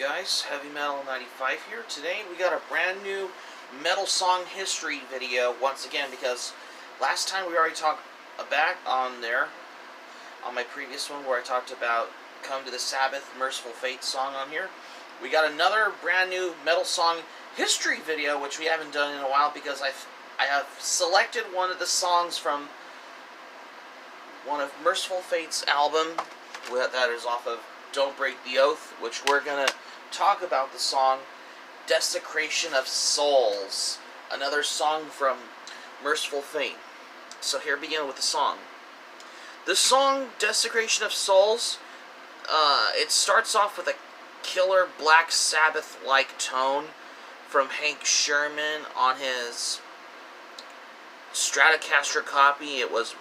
guys, Heavy Metal 95 here. Today we got a brand new metal song history video once again because last time we already talked back on there, on my previous one where I talked about Come to the Sabbath, Mercyful Fate song on here. We got another brand new metal song history video which we haven't done in a while because I have selected one of the songs from one of Mercyful Fate's album that is off of Don't Break the Oath, which we're going to talk about the song Desecration of Souls, another song from Mercyful Fate. So here begin with the song. The song Desecration of Souls, it starts off with a killer Black Sabbath-like tone from Hank Sherman on his Stratocaster copy. It was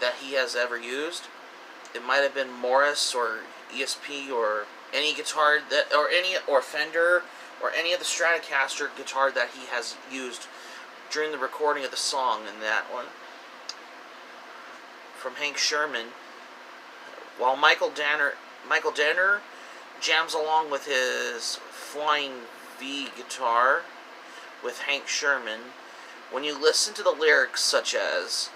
that he has ever used. It might have been Morris or ESP or any guitar that or Fender or any of the Stratocaster guitar that he has used during the recording of the song in that one. From Hank Sherman, while Michael Danner jams along with his Flying V guitar with Hank Sherman. When you listen to the lyrics such as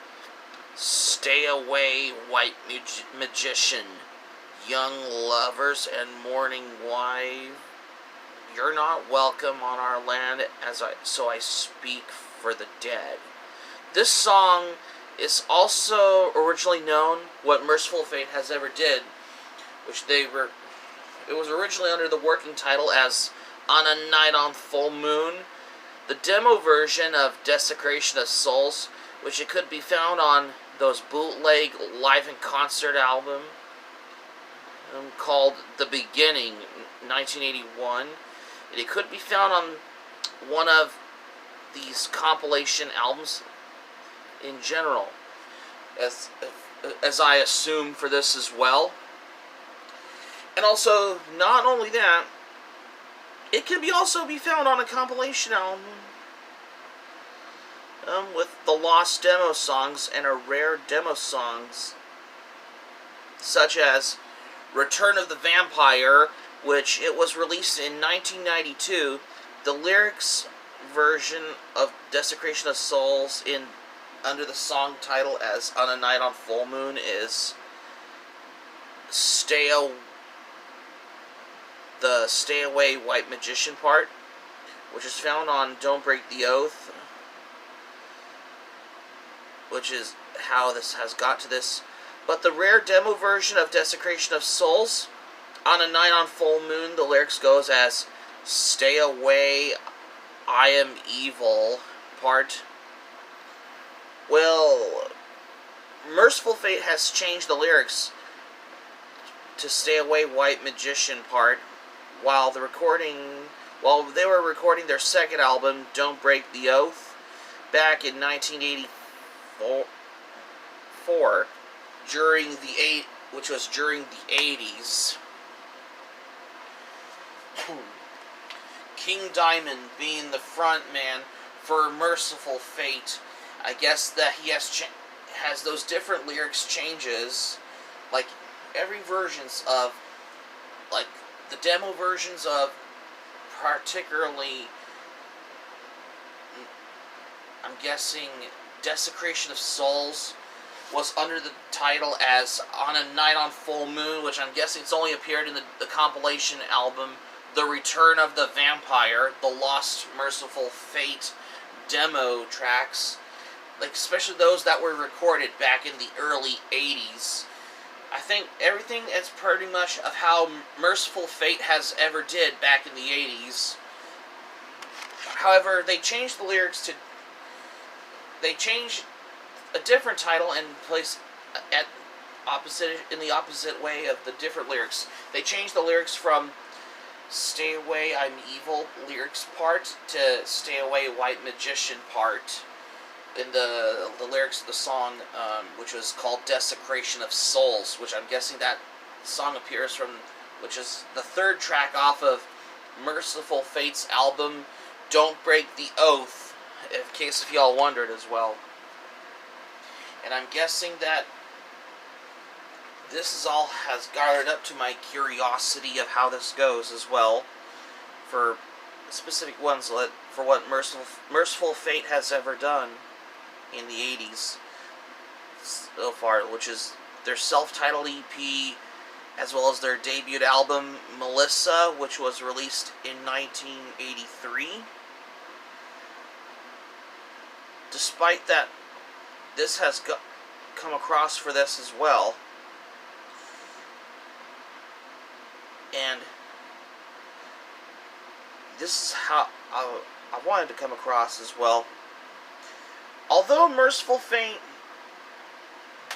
"Stay away, white magician, young lovers and mourning wife. You're not welcome on our land, so I speak for the dead." This song is also originally known, what Mercyful Fate has ever did, which it was originally under the working title as On a Night on Full Moon. The demo version of Desecration of Souls, which it could be found on those bootleg live in concert album called The Beginning, 1981. It could be found on one of these compilation albums in general, as I assume for this as well. And also, not only that, it can also be found on a compilation album with the lost demo songs and a rare demo songs such as Return of the Vampire, which it was released in 1992. The lyrics version of Desecration of Souls under the song title as On a Night on Full Moon is the Stay Away White Magician part, which is found on Don't Break the Oath, which is how this has got to this. But the rare demo version of Desecration of Souls, On a Night on Full Moon, the lyrics goes as "Stay away, I am evil" part. Well, Mercyful Fate has changed the lyrics to "Stay away, white magician" part while they were recording their second album, Don't Break the Oath, back in 1984, which was during the 80s. King Diamond being the front man for Mercyful Fate, I guess that he has those different lyrics changes, like every versions of, like the demo versions of, particularly, I'm guessing Desecration of Souls was under the title as On a Night on Full Moon, which I'm guessing it's only appeared in the compilation album The Return of the Vampire, the Lost Mercyful Fate demo tracks, like especially those that were recorded back in the early 80s. I think everything is pretty much of how Mercyful Fate has ever did back in the 80s. However, they changed the lyrics to... They changed a different title and place in the opposite way of the different lyrics. They changed the lyrics from "Stay away, I'm evil" lyrics part to "Stay away, white magician" part in the lyrics of the song, which was called Desecration of Souls, which I'm guessing that song appears from, which is the third track off of Mercyful Fate's album Don't Break the Oath, in case if y'all wondered as well. And I'm guessing that this is all has garnered up to my curiosity of how this goes as well, for specific ones, for what Mercyful Fate has ever done in the 80s so far, which is their self-titled EP, as well as their debut album, Melissa, which was released in 1983. Despite that, this has come across for this as well. And this is how I wanted to come across as well. Although Mercyful Fate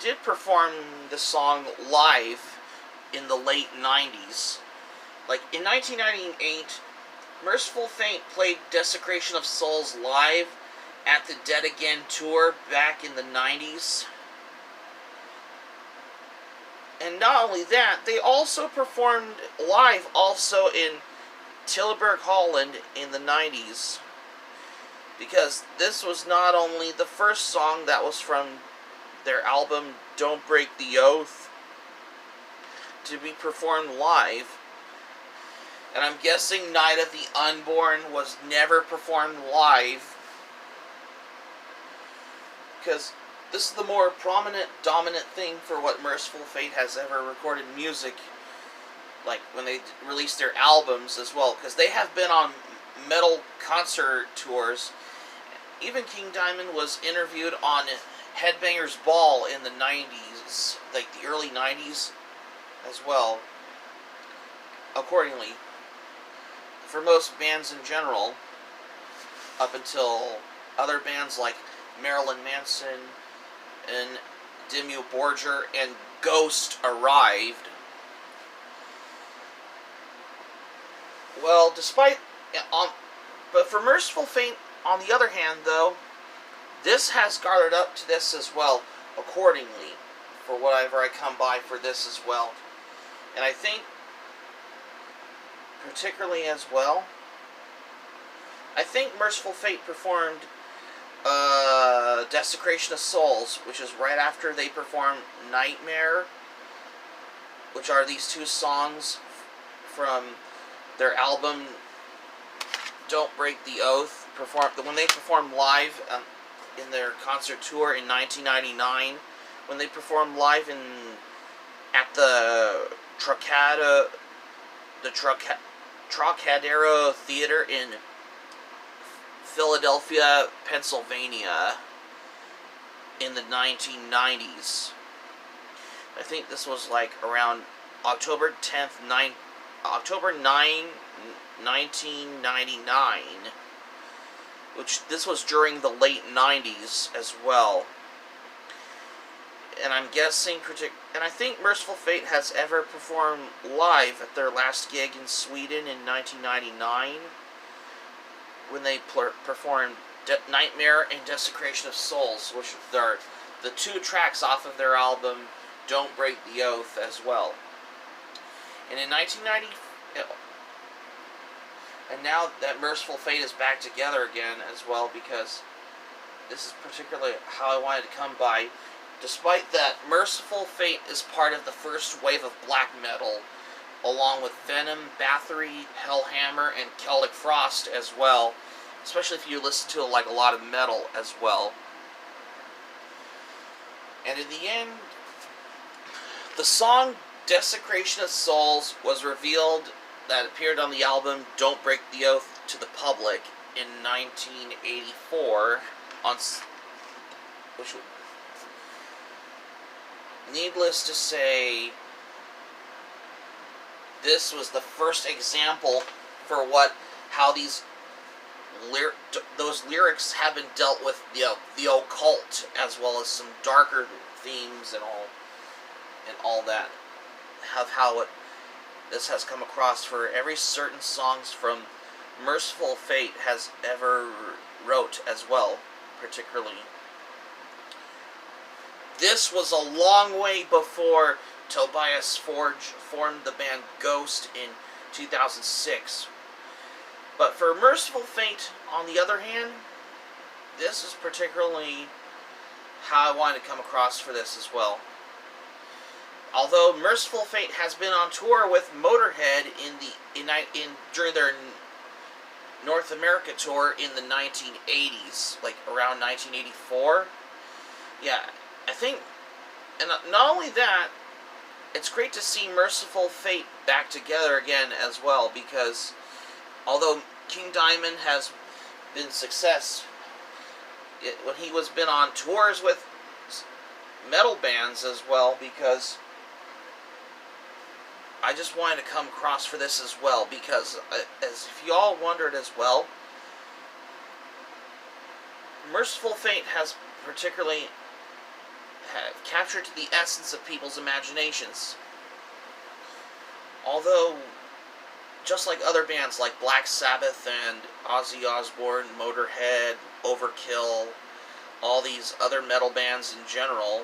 did perform the song live in the late 90s, like in 1998, Mercyful Fate played Desecration of Souls live at the Dead Again tour back in the 90s. And not only that, they also performed live also in Tilburg, Holland in the 90s. Because this was not only the first song that was from their album Don't Break the Oath to be performed live. And I'm guessing Night of the Unborn was never performed live, because this is the more prominent, dominant thing for what Mercyful Fate has ever recorded music, like when they released their albums as well, because they have been on metal concert tours. Even King Diamond was interviewed on Headbangers Ball in the 90s, like the early 90s as well. Accordingly, for most bands in general, up until other bands like Marilyn Manson and Dimmu Borgir and Ghost arrived. Well, but for Mercyful Fate, on the other hand, though, this has garnered up to this as well, accordingly, for whatever I come by for this as well. And I think, particularly as well, I think Mercyful Fate performed Desecration of Souls, which is right after they performed Nightmare, which are these two songs from their album Don't Break the Oath, when they performed live in their concert tour in 1999, when they performed live at the Trocadero Theater in Philadelphia, Pennsylvania, in the 1990s. I think this was like around October 9, 1999, which this was during the late 90s as well. And I'm guessing, and I think Mercyful Fate has ever performed live at their last gig in Sweden in 1999, when they performed Nightmare and Desecration of Souls, which are the two tracks off of their album Don't Break the Oath as well. And in 1990, and now that Mercyful Fate is back together again as well, because this is particularly how I wanted to come by. Despite that, Mercyful Fate is part of the first wave of black metal, along with Venom, Bathory, Hellhammer, and Celtic Frost as well, especially if you listen to like a lot of metal as well. And in the end, the song Desecration of Souls was revealed, that appeared on the album Don't Break the Oath, to the public in 1984, which, needless to say, this was the first example for how those lyrics have been dealt with, the occult, as well as some darker themes and all that, how this has come across for every certain songs from Mercyful Fate has ever wrote as well, particularly. This was a long way before Tobias Forge formed the band Ghost in 2006. But for Mercyful Fate, on the other hand, this is particularly how I wanted to come across for this as well. Although Mercyful Fate has been on tour with Motorhead during their North America tour in the 1980s, like around 1984. Yeah, I think, and not only that, it's great to see Mercyful Fate back together again as well, because although King Diamond has been success when he was been on tours with metal bands as well, because I just wanted to come across for this as well, because as if you all wondered as well, Mercyful Fate has particularly captured the essence of people's imaginations. Although, just like other bands like Black Sabbath and Ozzy Osbourne, Motorhead, Overkill, all these other metal bands in general,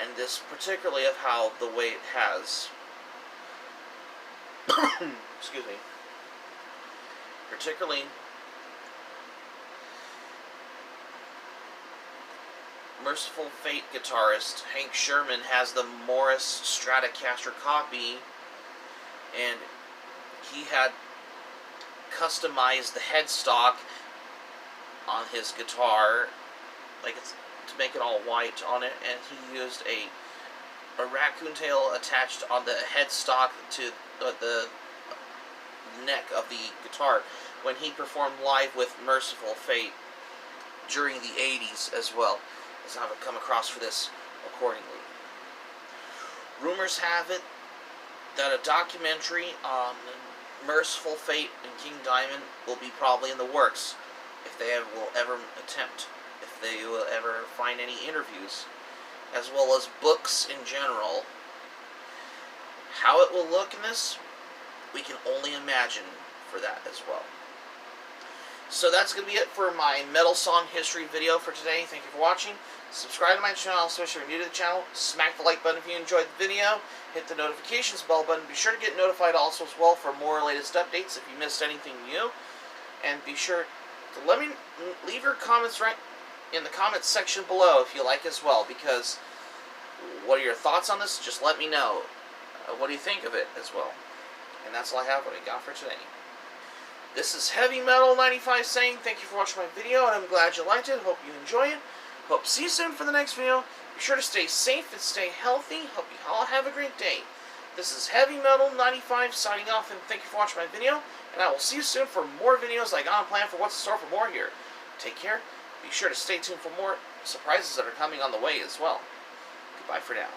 and this particularly of how the way it has, excuse me, particularly Mercyful Fate guitarist Hank Sherman has the Morris Stratocaster copy, and he had customized the headstock on his guitar, like it's to make it all white on it, and he used a raccoon tail attached on the headstock to the neck of the guitar when he performed live with Mercyful Fate during the 80s as well. So I have come across for this accordingly. Rumors have it that a documentary on Mercyful Fate and King Diamond will be probably in the works, if they will ever attempt, if they will ever find any interviews, as well as books in general. How it will look in this, we can only imagine for that as well. So that's going to be it for my metal song history video for today. Thank you for watching. Subscribe to my channel, especially if you're new to the channel. Smack the like button if you enjoyed the video. Hit the notifications bell button. Be sure to get notified also as well for more latest updates if you missed anything new. And be sure to leave your comments right in the comments section below if you like as well, because what are your thoughts on this? Just let me know. What do you think of it as well? And that's all I have, what I got for today. This is Heavy Metal 95 saying thank you for watching my video, and I'm glad you liked it. Hope you enjoy it. Hope to see you soon for the next video. Be sure to stay safe and stay healthy. Hope you all have a great day. This is Heavy Metal 95 signing off, and thank you for watching my video. And I will see you soon for more videos I got on plan for what's in store for more here. Take care. Be sure to stay tuned for more surprises that are coming on the way as well. Goodbye for now.